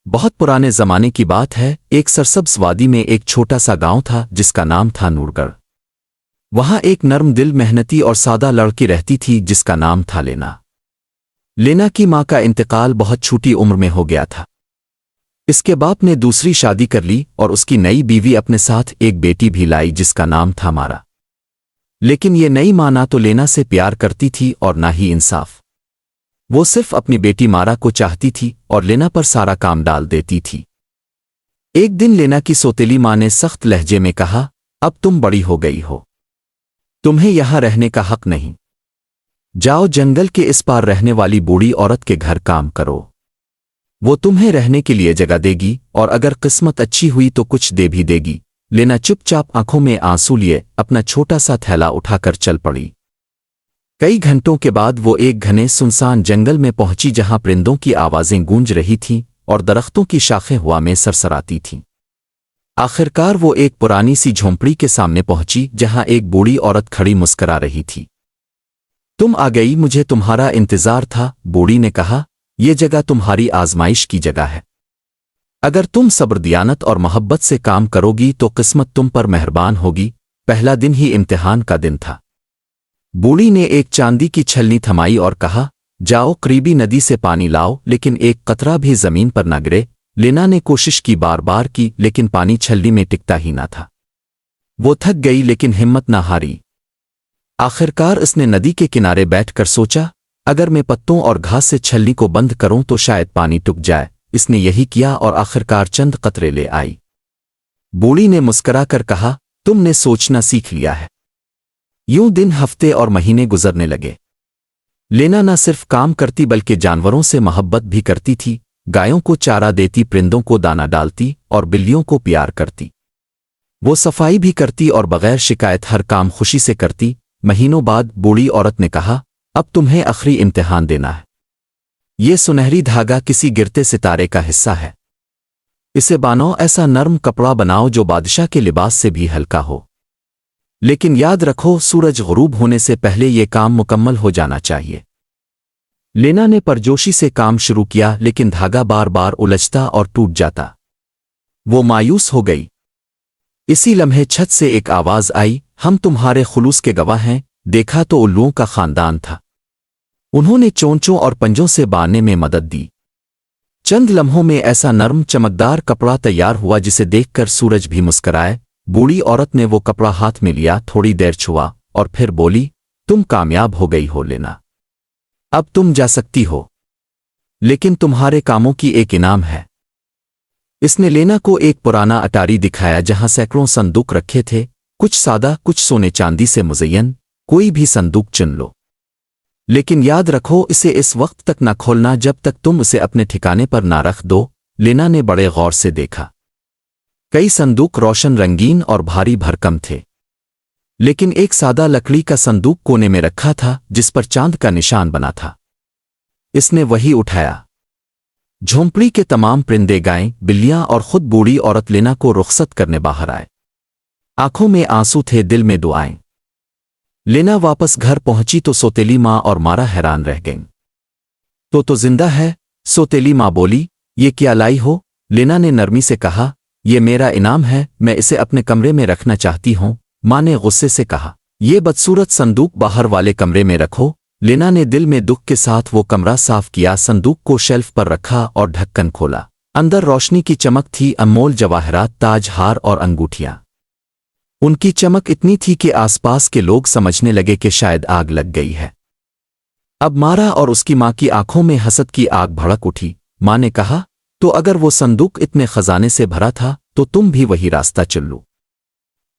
بہت پرانے زمانے کی بات ہے، ایک سرسبز وادی میں ایک چھوٹا سا گاؤں تھا جس کا نام تھا نورگڑھ۔ وہاں ایک نرم دل، محنتی اور سادہ لڑکی رہتی تھی جس کا نام تھا لینا۔ لینا کی ماں کا انتقال بہت چھوٹی عمر میں ہو گیا تھا۔ اس کے باپ نے دوسری شادی کر لی اور اس کی نئی بیوی اپنے ساتھ ایک بیٹی بھی لائی جس کا نام تھا مارا۔ لیکن یہ نئی ماں نہ تو لینا سے پیار کرتی تھی اور نہ ہی انصاف۔ وہ صرف اپنی بیٹی مارا کو چاہتی تھی اور لینا پر سارا کام ڈال دیتی تھی۔ ایک دن لینا کی سوتیلی ماں نے سخت لہجے میں کہا، اب تم بڑی ہو گئی ہو، تمہیں یہاں رہنے کا حق نہیں۔ جاؤ جنگل کے اس پار رہنے والی بوڑھی عورت کے گھر کام کرو، وہ تمہیں رہنے کے لیے جگہ دے گی اور اگر قسمت اچھی ہوئی تو کچھ دے بھی دے گی۔ لینا چپ چاپ آنکھوں میں آنسو لیے اپنا چھوٹا سا تھیلا اٹھا کر چل پڑی۔ کئی گھنٹوں کے بعد وہ ایک گھنے سنسان جنگل میں پہنچی جہاں پرندوں کی آوازیں گونج رہی تھیں اور درختوں کی شاخیں ہوا میں سرسراتی تھیں۔ آخرکار وہ ایک پرانی سی جھونپڑی کے سامنے پہنچی جہاں ایک بوڑھی عورت کھڑی مسکرا رہی تھی۔ تم آ گئی، مجھے تمہارا انتظار تھا، بوڑھی نے کہا۔ یہ جگہ تمہاری آزمائش کی جگہ ہے۔ اگر تم صبر، دیانت اور محبت سے کام کرو گی تو قسمت تم پر مہربان ہوگی۔ پہلا دن ہی امتحان کا دن تھا۔ بوڑھی نے ایک چاندی کی چھلنی تھمائی اور کہا، جاؤ قریبی ندی سے پانی لاؤ لیکن ایک قطرہ بھی زمین پر نہ گرے۔ لینا نے کوشش کی، بار بار کی، لیکن پانی چھلنی میں ٹکتا ہی نہ تھا۔ وہ تھک گئی لیکن ہمت نہ ہاری۔ آخرکار اس نے ندی کے کنارے بیٹھ کر سوچا، اگر میں پتوں اور گھاس سے چھلنی کو بند کروں تو شاید پانی ٹک جائے۔ اس نے یہی کیا اور آخرکار چند قطرے لے آئی۔ بوڑھی نے مسکرا کر کہا، تم نے سوچنا سیکھ لیا ہے۔ یوں دن، ہفتے اور مہینے گزرنے لگے۔ لینا نہ صرف کام کرتی بلکہ جانوروں سے محبت بھی کرتی تھی۔ گایوں کو چارہ دیتی، پرندوں کو دانہ ڈالتی اور بلیوں کو پیار کرتی۔ وہ صفائی بھی کرتی اور بغیر شکایت ہر کام خوشی سے کرتی۔ مہینوں بعد بوڑھی عورت نے کہا، اب تمہیں آخری امتحان دینا ہے۔ یہ سنہری دھاگا کسی گرتے ستارے کا حصہ ہے۔ اسے بانو، ایسا نرم کپڑا بناؤ جو بادشاہ کے لباس سے بھی ہلکا ہو۔ لیکن یاد رکھو، سورج غروب ہونے سے پہلے یہ کام مکمل ہو جانا چاہیے۔ لینا نے پرجوشی سے کام شروع کیا لیکن دھاگا بار بار الجھتا اور ٹوٹ جاتا۔ وہ مایوس ہو گئی۔ اسی لمحے چھت سے ایک آواز آئی، ہم تمہارے خلوص کے گواہ ہیں۔ دیکھا تو الوؤں کا خاندان تھا۔ انہوں نے چونچوں اور پنجوں سے باندھنے میں مدد دی۔ چند لمحوں میں ایسا نرم چمکدار کپڑا تیار ہوا جسے دیکھ کر سورج بھی مسکرائے۔ بوڑھی عورت نے وہ کپڑا ہاتھ میں لیا، تھوڑی دیر چھوا اور پھر بولی، تم کامیاب ہو گئی ہو لینا، اب تم جا سکتی ہو، لیکن تمہارے کاموں کی ایک انعام ہے۔ اس نے لینا کو ایک پرانا اٹاری دکھایا جہاں سینکڑوں صندوق رکھے تھے، کچھ سادہ، کچھ سونے چاندی سے مزین۔ کوئی بھی صندوق چن لو، لیکن یاد رکھو اسے اس وقت تک نہ کھولنا جب تک تم اسے اپنے ٹھکانے پر نہ رکھ دو۔ لینا نے بڑے غور سے دیکھا۔ کئی صندوق روشن، رنگین اور بھاری بھرکم تھے، لیکن ایک سادہ لکڑی کا صندوق کونے میں رکھا تھا جس پر چاند کا نشان بنا تھا۔ اس نے وہی اٹھایا۔ جھونپڑی کے تمام پرندے، گائیں، بلیاں اور خود بوڑھی عورت لینا کو رخصت کرنے باہر آئے۔ آنکھوں میں آنسو تھے، دل میں دعائیں۔ لینا واپس گھر پہنچی تو سوتیلی ماں اور مارا حیران رہ گئیں۔ تو زندہ ہے، سوتیلی ماں بولی، یہ کیا لائی ہو؟ لینا نے نرمی سے کہا، یہ میرا انعام ہے، میں اسے اپنے کمرے میں رکھنا چاہتی ہوں۔ ماں نے غصے سے کہا، یہ بدصورت صندوق باہر والے کمرے میں رکھو۔ لینا نے دل میں دکھ کے ساتھ وہ کمرہ صاف کیا، صندوق کو شیلف پر رکھا اور ڈھکن کھولا۔ اندر روشنی کی چمک تھی، انمول جواہرات، تاج، ہار اور انگوٹھیاں۔ ان کی چمک اتنی تھی کہ آس پاس کے لوگ سمجھنے لگے کہ شاید آگ لگ گئی ہے۔ اب مارا اور اس کی ماں کی آنکھوں میں حسد کی آگ بھڑک اٹھی۔ ماں نے کہا، تو اگر وہ صندوق اتنے خزانے سے بھرا تھا تو تم بھی وہی راستہ چل لو،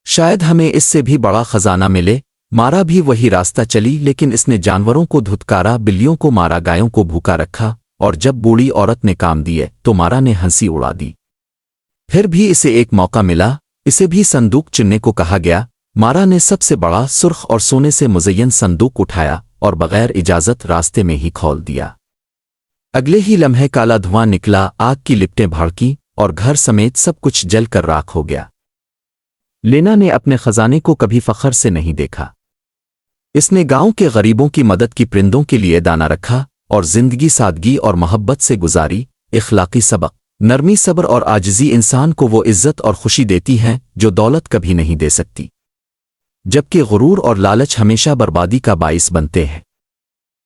شاید ہمیں اس سے بھی بڑا خزانہ ملے۔ مارا بھی وہی راستہ چلی، لیکن اس نے جانوروں کو دھتکارا، بلیوں کو مارا، گایوں کو بھوکا رکھا، اور جب بوڑھی عورت نے کام دیے تو مارا نے ہنسی اڑا دی۔ پھر بھی اسے ایک موقع ملا، اسے بھی صندوق چننے کو کہا گیا۔ مارا نے سب سے بڑا، سرخ اور سونے سے مزین صندوق اٹھایا اور بغیر اجازت راستے میں ہی کھول دیا۔ اگلے ہی لمحے کالا دھواں نکلا، آگ کی لپٹیں بھڑکیں اور گھر سمیت سب کچھ جل کر راکھ ہو گیا۔ لینا نے اپنے خزانے کو کبھی فخر سے نہیں دیکھا۔ اس نے گاؤں کے غریبوں کی مدد کی، پرندوں کے لیے دانہ رکھا اور زندگی سادگی اور محبت سے گزاری۔ اخلاقی سبق: نرمی صبر اور عاجزی انسان کو وہ عزت اور خوشی دیتی ہیں جو دولت کبھی نہیں دے سکتی، جبکہ غرور اور لالچ ہمیشہ بربادی کا باعث بنتے ہیں۔